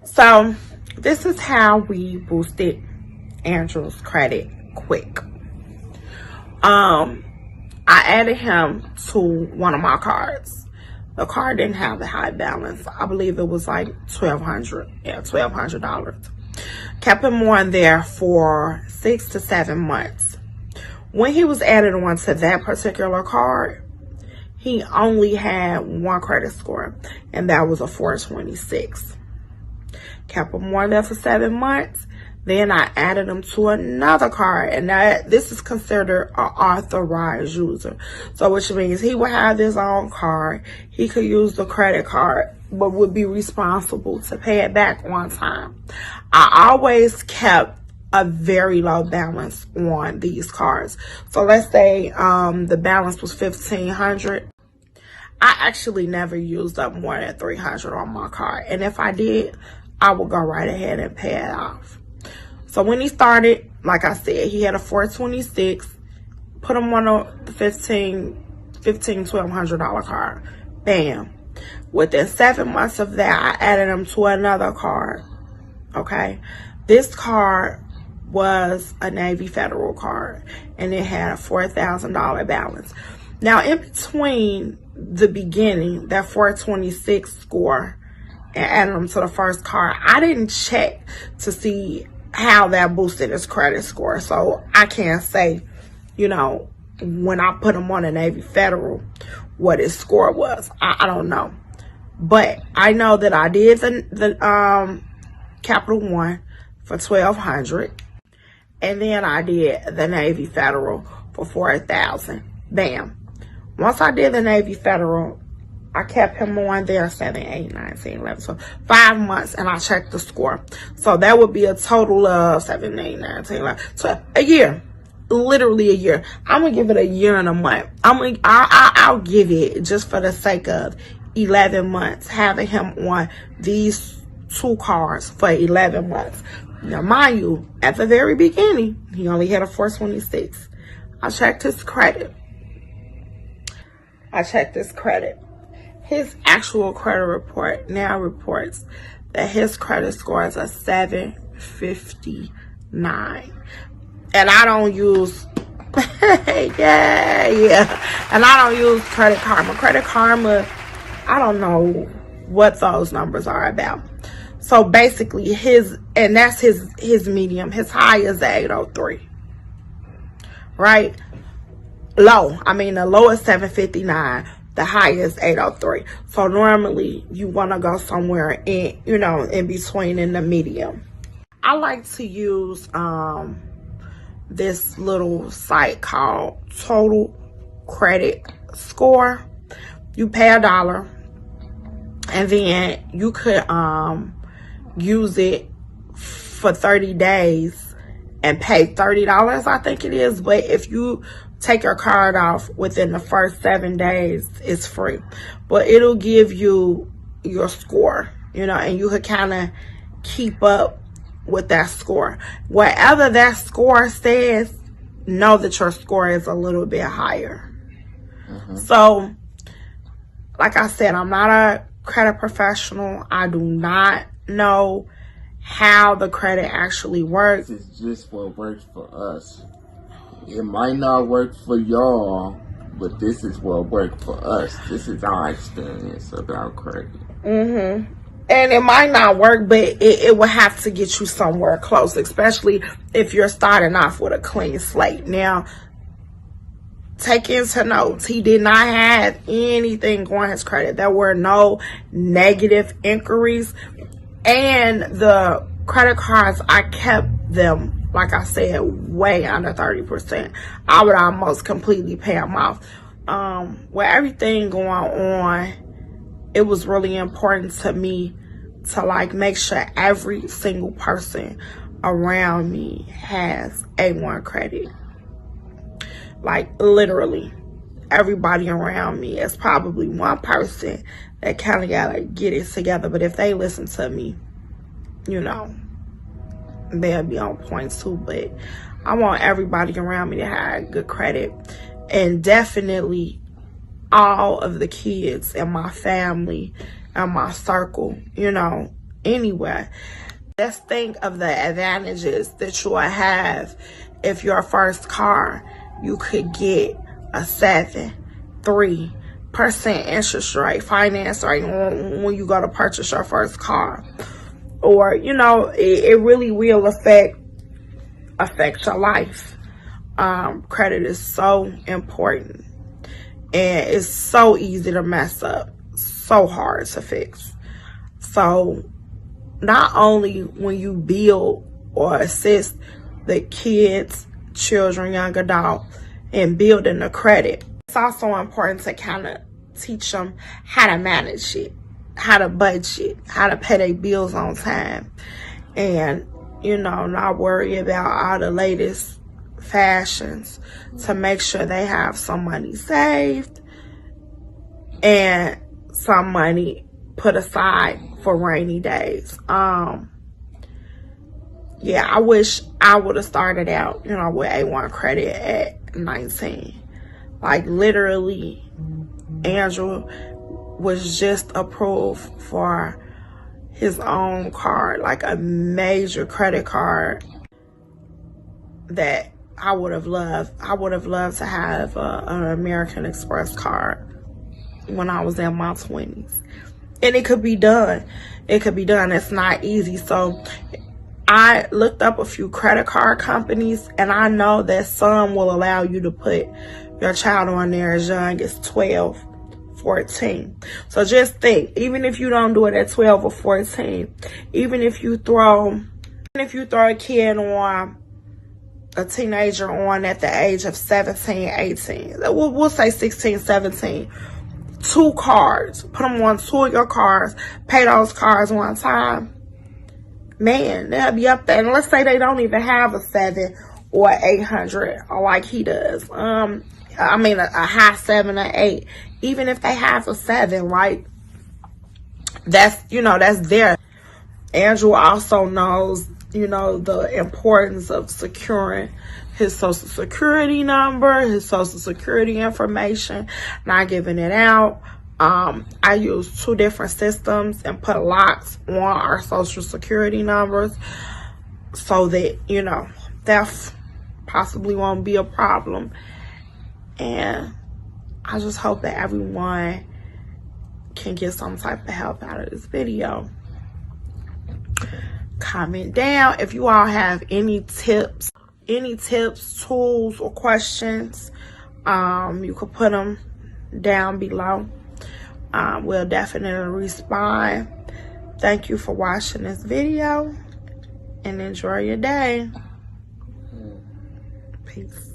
So this is how we boosted Andrew's credit quick. I added him to one of my cards. The card didn't have the high balance. I believe it was like $1,200. Kept him on there for 6 to 7 months. When he was added on to that particular card, he only had one credit score, and that was a 426. Kept him on there for 7 months. Then I added him to another card, and this is considered an authorized user. So which means he would have his own card. He could use the credit card, but would be responsible to pay it back on time. I always kept a very low balance on these cards. So let's say the balance was $1,500. I actually never used up more than $300 on my card. And if I did, I would go right ahead and pay it off. So when he started, like I said, he had a 426, put him on a $1,200 card. Bam. Within 7 months of that, I added him to another card. Okay. This card was a Navy Federal card, and it had a $4,000 balance. Now, in between the beginning, that 426 score, and added him to the first card, I didn't check to see how that boosted his credit score. So I can't say, when I put him on a Navy Federal, what his score was. I don't know. But I know that I did the Capital One for $1,200. And then I did the Navy Federal for $4,000. Bam. Once I did the Navy Federal, I kept him on there 7, 8, 9, 10, 11, so 5 months, and I checked the score. So that would be a total of 7, 8, 9, 10, 11, 12, a year. Literally a year. I'm gonna give it a year and a month. I'll give it, just for the sake of 11 months, having him on these 2 cards for 11 months. Now, mind you, at the very beginning, he only had a 426. I checked his credit. His actual credit report now reports that his credit score is a 759. And I don't use, and I don't use Credit Karma. Credit Karma, I don't know what those numbers are about. So basically and that's his medium. His high is 803. Right? Low. The low is 759. The high is 803. So normally you want to go somewhere in, in between, in the medium. I like to use this little site called Total Credit Score. You pay $1, and then you could use it for 30 days and pay $30, I think it is. But if you take your card off within the first 7 days, it's free. But it'll give you your score, and you could kind of keep up with that score. Whatever that score says, know that your score is a little bit higher. So, like I said, I'm not a credit professional. I do not know how the credit actually works. This is just what works for us. It might not work for y'all, but this is what worked for us. This is our experience about credit. And it might not work, but it will have to get you somewhere close, especially if you're starting off with a clean slate. Now, take into notes, he did not have anything on his credit. There were no negative inquiries. And the credit cards, I kept them, like I said, way under 30%. I would almost completely pay them off. With everything going on, it was really important to me to make sure every single person around me has A1 credit. Literally, everybody around me is probably one person that kind of gotta get it together. But if they listen to me, they'll be on point too. But I want everybody around me to have good credit. And definitely all of the kids in my family and my circle, anyway. Just think of the advantages that you will have if your first car, you could get a 7.3% interest rate, finance rate when you go to purchase your first car. Or, you know, it really will affect your life. Credit is so important, and it's so easy to mess up, so hard to fix. So not only when you build or assist the kids, children, young adult in building the credit, it's also important to kind of teach them how to manage it, how to budget, how to pay their bills on time, and, you know, not worry about all the latest fashions, to make sure they have some money saved and some money put aside for rainy days. Yeah, I wish I would have started out, you know, with A1 credit at 19. Like, literally, Andrew was just approved for his own card, like a major credit card that I would have loved. I would have loved to have an American Express card when I was in my 20s. And it could be done. It could be done. It's not easy. So I looked up a few credit card companies, and I know that some will allow you to put your child on there as young as 12, 14. So just think, even if you don't do it at 12 or 14, even if you throw a kid on, a teenager on at the age of 17, 18, we'll say 16, 17, 2 cards, put them on 2 of your cards, pay those cards one time, man, they'll be up there. And let's say they don't even have a 7 or 800 like he does. I mean a high 7 or 8. Even if they have a 7, right? That's, you know, that's there. Andrew also knows, you know, the importance of securing his social security number, his social security information, not giving it out. I use 2 different systems and put locks on our social security numbers so that, you know, theft possibly won't be a problem. And I just hope that everyone can get some type of help out of this video. Comment down if you all have any tips, tools, or questions. You could put them down below. We'll definitely respond. Thank you for watching this video, and enjoy your day. Peace.